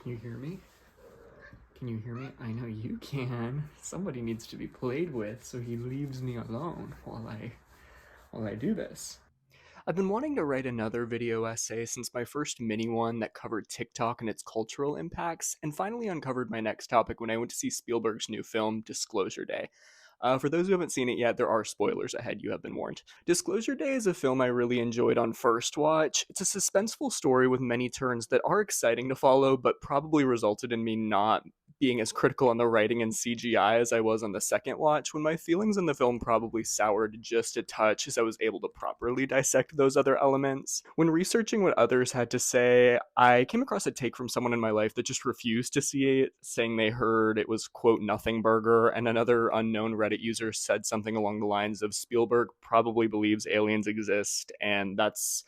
Can you hear me? Can you hear me? I know you can. Somebody needs to be played with, so he leaves me alone while I do this. I've been wanting to write another video essay since my first mini one that covered TikTok and its cultural impacts, and finally uncovered my next topic when I went to see Spielberg's new film, Disclosure Day. For those who haven't seen it yet, there are spoilers ahead, you have been warned. Disclosure Day is a film I really enjoyed on first watch. It's a suspenseful story with many turns that are exciting to follow, but probably resulted in me not being as critical on the writing and CGI as I was on the second watch, when my feelings on the film probably soured just a touch as I was able to properly dissect those other elements. When researching what others had to say, I came across a take from someone in my life that just refused to see it, saying they heard it was, quote, nothing burger, and another unknown Reddit user said something along the lines of Spielberg probably believes aliens exist, and that's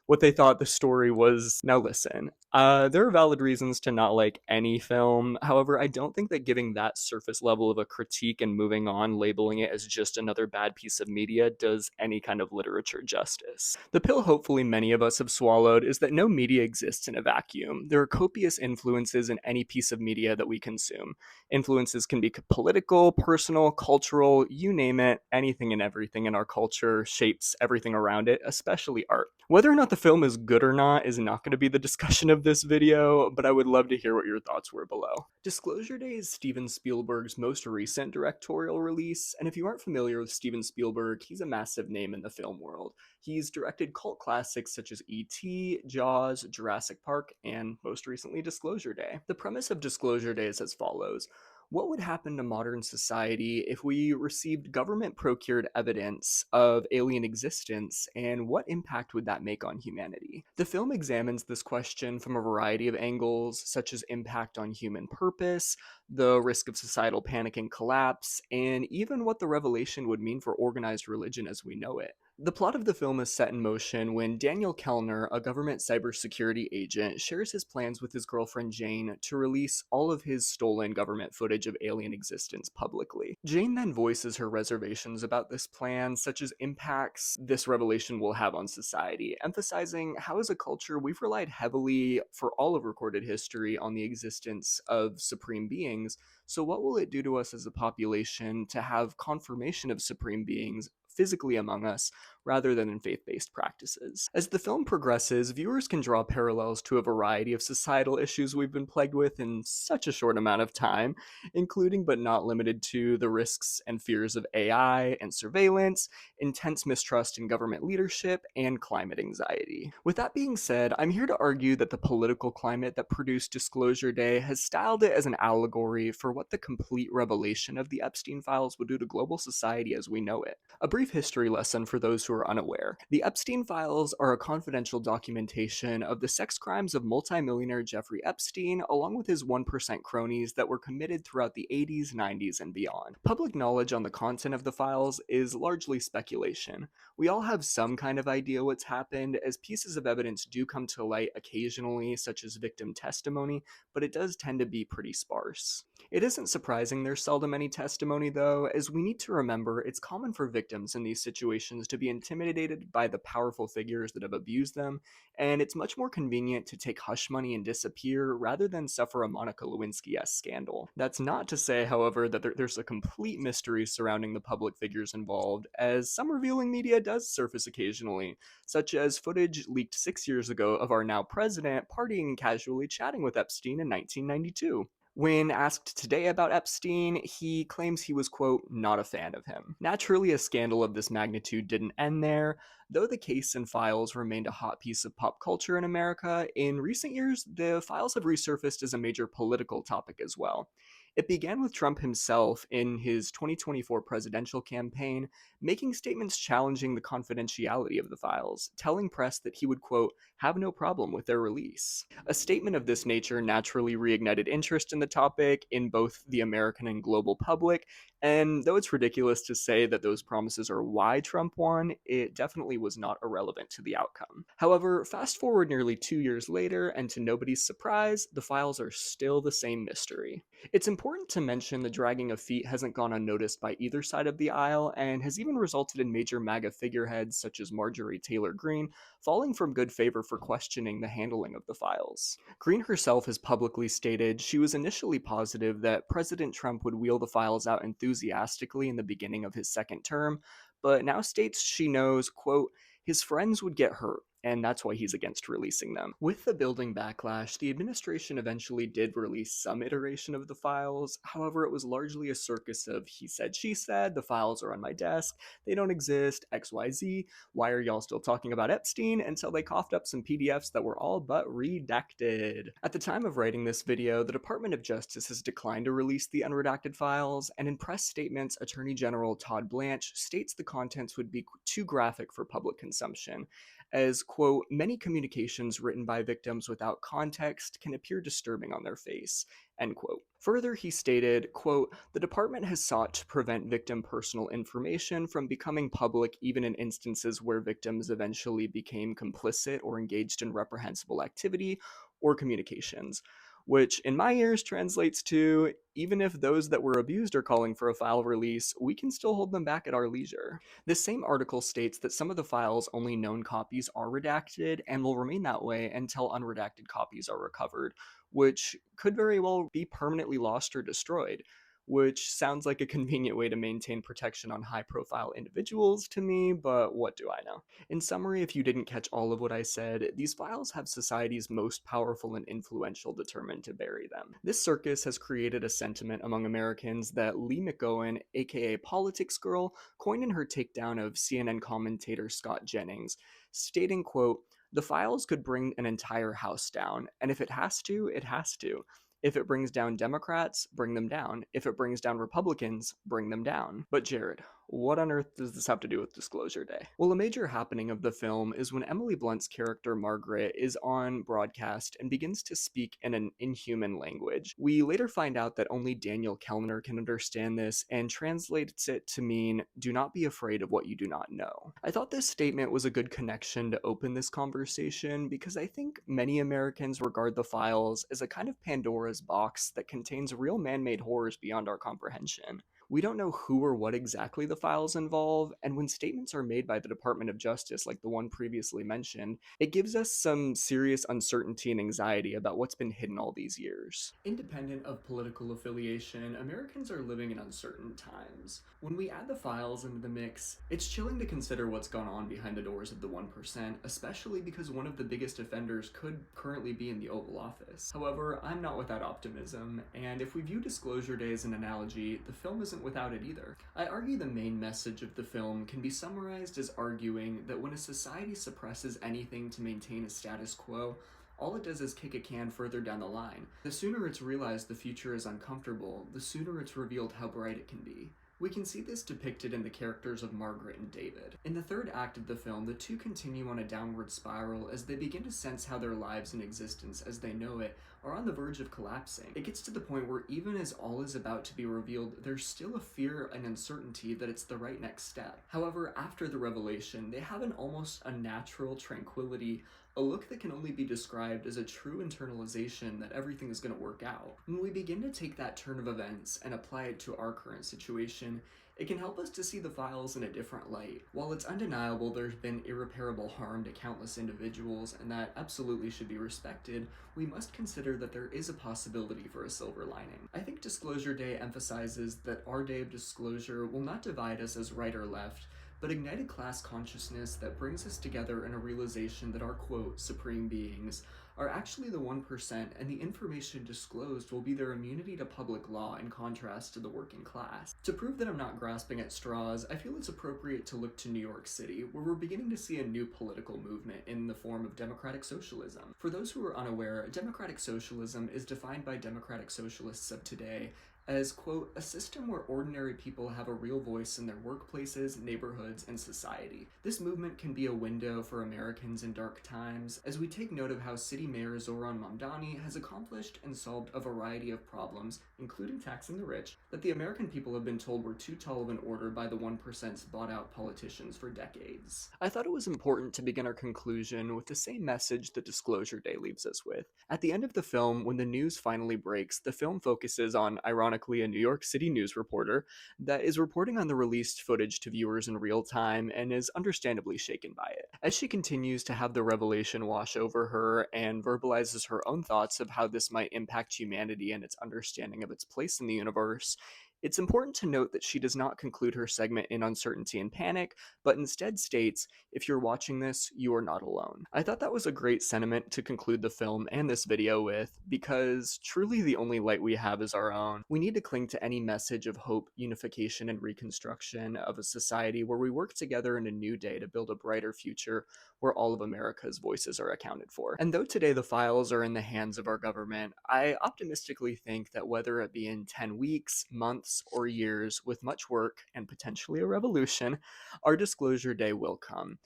what they thought the story was. Now listen, there are valid reasons to not like any film. However, I don't think that giving that surface level of a critique and moving on, labeling it as just another bad piece of media, does any kind of literature justice. The pill hopefully many of us have swallowed is that no media exists in a vacuum. There are copious influences in any piece of media that we consume. Influences can be political, personal, cultural, you name it. Anything and everything in our culture shapes everything around it, especially art. Whether or not the film is good or not is not going to be the discussion of this video, but I would love to hear what your thoughts were below. Disclosure Day is Steven Spielberg's most recent directorial release, and if you aren't familiar with Steven Spielberg, he's a massive name in the film world. He's directed cult classics such as E.T., Jaws, Jurassic Park, and most recently Disclosure Day. The premise of Disclosure Day is as follows. What would happen to modern society if we received government procured evidence of alien existence, and what impact would that make on humanity? The film examines this question from a variety of angles, such as impact on human purpose, the risk of societal panic and collapse, and even what the revelation would mean for organized religion as we know it. The plot of the film is set in motion when Daniel Kellner, a government cybersecurity agent, shares his plans with his girlfriend Jane to release all of his stolen government footage of alien existence publicly. Jane then voices her reservations about this plan, such as impacts this revelation will have on society, emphasizing how as a culture we've relied heavily for all of recorded history on the existence of supreme beings, so what will it do to us as a population to have confirmation of supreme beings physically among us rather than in faith-based practices? As the film progresses, viewers can draw parallels to a variety of societal issues we've been plagued with in such a short amount of time, including but not limited to the risks and fears of AI and surveillance, intense mistrust in government leadership, and climate anxiety. With that being said, I'm here to argue that the political climate that produced Disclosure Day has styled it as an allegory for what the complete revelation of the Epstein files would do to global society as we know it. A brief history lesson for those who are unaware. The Epstein files are a confidential documentation of the sex crimes of multimillionaire Jeffrey Epstein, along with his 1% cronies that were committed throughout the 80s, 90s, and beyond. Public knowledge on the content of the files is largely speculation. We all have some kind of idea what's happened, as pieces of evidence do come to light occasionally, such as victim testimony, but it does tend to be pretty sparse. It isn't surprising there's seldom any testimony, though, as we need to remember it's common for victims in these situations to be intimidated by the powerful figures that have abused them, and it's much more convenient to take hush money and disappear rather than suffer a Monica Lewinsky-esque scandal. That's not to say, however, that there's a complete mystery surrounding the public figures involved, as some revealing media does surface occasionally, such as footage leaked 6 years ago of our now president partying and casually chatting with Epstein in 1992. When asked today about Epstein, he claims he was, quote, not a fan of him. Naturally, a scandal of this magnitude didn't end there. Though the case and files remained a hot piece of pop culture in America, in recent years, the files have resurfaced as a major political topic as well. It began with Trump himself in his 2024 presidential campaign, making statements challenging the confidentiality of the files, telling press that he would, quote, have no problem with their release. A statement of this nature naturally reignited interest in the topic in both the American and global public, and though it's ridiculous to say that those promises are why Trump won, it definitely was not irrelevant to the outcome. However, fast forward nearly 2 years later, and to nobody's surprise, the files are still the same mystery. It's important to mention the dragging of feet hasn't gone unnoticed by either side of the aisle, and has even resulted in major MAGA figureheads such as Marjorie Taylor Greene falling from good favor for questioning the handling of the files. Green herself has publicly stated she was initially positive that President Trump would wheel the files out enthusiastically in the beginning of his second term, but now states she knows, quote, his friends would get hurt, and that's why he's against releasing them. With the building backlash, the administration eventually did release some iteration of the files. However, it was largely a circus of he said, she said, the files are on my desk, they don't exist, XYZ, why are y'all still talking about Epstein, until they coughed up some PDFs that were all but redacted. At the time of writing this video, the Department of Justice has declined to release the unredacted files, and in press statements, Attorney General Todd Blanche states the contents would be too graphic for public consumption, as, quote, many communications written by victims without context can appear disturbing on their face, end quote. Further, he stated, quote, the department has sought to prevent victim personal information from becoming public even in instances where victims eventually became complicit or engaged in reprehensible activity or communications, which in my ears translates to, even if those that were abused are calling for a file release, we can still hold them back at our leisure. This same article states that some of the files' only known copies are redacted and will remain that way until unredacted copies are recovered, which could very well be permanently lost or destroyed, which sounds like a convenient way to maintain protection on high-profile individuals to me, but what do I know? In summary, if you didn't catch all of what I said, these files have society's most powerful and influential determined to bury them. This circus has created a sentiment among Americans that Lee McGowan, aka Politics Girl, coined in her takedown of CNN commentator Scott Jennings, stating, quote, the files could bring an entire house down, and if it has to, it has to. If it brings down Democrats, bring them down. If it brings down Republicans, bring them down. But Jared, what on earth does this have to do with Disclosure Day? Well, a major happening of the film is when Emily Blunt's character Margaret is on broadcast and begins to speak in an inhuman language. We later find out that only Daniel Kellner can understand this and translates it to mean, do not be afraid of what you do not know. I thought this statement was a good connection to open this conversation because I think many Americans regard the files as a kind of Pandora's box that contains real man-made horrors beyond our comprehension. We don't know who or what exactly the files involve, and when statements are made by the Department of Justice, like the one previously mentioned, it gives us some serious uncertainty and anxiety about what's been hidden all these years. Independent of political affiliation, Americans are living in uncertain times. When we add the files into the mix, it's chilling to consider what's gone on behind the doors of the 1%, especially because one of the biggest offenders could currently be in the Oval Office. However, I'm not without optimism, and if we view Disclosure Day as an analogy, the film isn't without it either. I argue the main message of the film can be summarized as arguing that when a society suppresses anything to maintain a status quo, all it does is kick a can further down the line. The sooner it's realized the future is uncomfortable, the sooner it's revealed how bright it can be. We can see this depicted in the characters of Margaret and David. In the third act of the film, the two continue on a downward spiral as they begin to sense how their lives and existence as they know it are on the verge of collapsing. It gets to the point where even as all is about to be revealed, there's still a fear and uncertainty that it's the right next step. However, after the revelation, they have an almost unnatural tranquility, a look that can only be described as a true internalization that everything is going to work out. When we begin to take that turn of events and apply it to our current situation, it can help us to see the files in a different light. While it's undeniable there's been irreparable harm to countless individuals and that absolutely should be respected, we must consider that there is a possibility for a silver lining. I think Disclosure Day emphasizes that our day of disclosure will not divide us as right or left, but ignite a class consciousness that brings us together in a realization that our, quote, supreme beings are actually the 1%, and the information disclosed will be their immunity to public law in contrast to the working class. To prove that I'm not grasping at straws, I feel it's appropriate to look to New York City, where we're beginning to see a new political movement in the form of democratic socialism. For those who are unaware, democratic socialism is defined by democratic socialists of today as, quote, a system where ordinary people have a real voice in their workplaces, neighborhoods, and society. This movement can be a window for Americans in dark times, as we take note of how City Mayor Zoran Mamdani has accomplished and solved a variety of problems, including taxing the rich, that the American people have been told were too tall of an order by the 1%'s bought-out politicians for decades. I thought it was important to begin our conclusion with the same message that Disclosure Day leaves us with. At the end of the film, when the news finally breaks, the film focuses on, ironically, ironically a New York City news reporter, that is reporting on the released footage to viewers in real time and is understandably shaken by it. As she continues to have the revelation wash over her and verbalizes her own thoughts of how this might impact humanity and its understanding of its place in the universe, it's important to note that she does not conclude her segment in uncertainty and panic, but instead states, "If you're watching this, you are not alone." I thought that was a great sentiment to conclude the film and this video with, because truly the only light we have is our own. We need to cling to any message of hope, unification, and reconstruction of a society where we work together in a new day to build a brighter future where all of America's voices are accounted for. And though today the files are in the hands of our government, I optimistically think that whether it be in 10 weeks, months, or years, with much work and potentially a revolution, our disclosure day will come.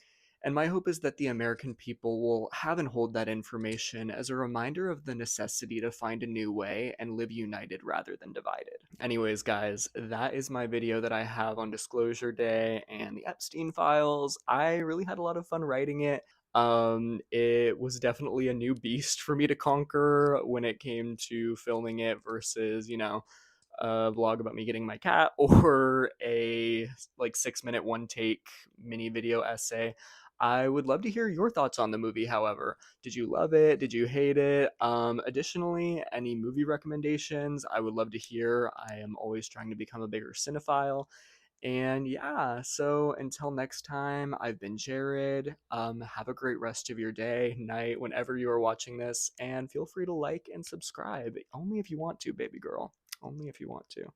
And my hope is that the American people will have and hold that information as a reminder of the necessity to find a new way and live united rather than divided. Anyways, guys, that is my video that I have on Disclosure Day and the Epstein files. I really had a lot of fun writing it. It was definitely a new beast for me to conquer when it came to filming it versus, a vlog about me getting my cat or a like 6 minute one take mini video essay. I would love to hear your thoughts on the movie, however. Did you love it? Did you hate it? Additionally, any movie recommendations? I would love to hear. I am always trying to become a bigger cinephile. And yeah, so until next time, I've been Jared. Have a great rest of your day, night, whenever you are watching this, and feel free to like and subscribe. Only if you want to, baby girl. Only if you want to.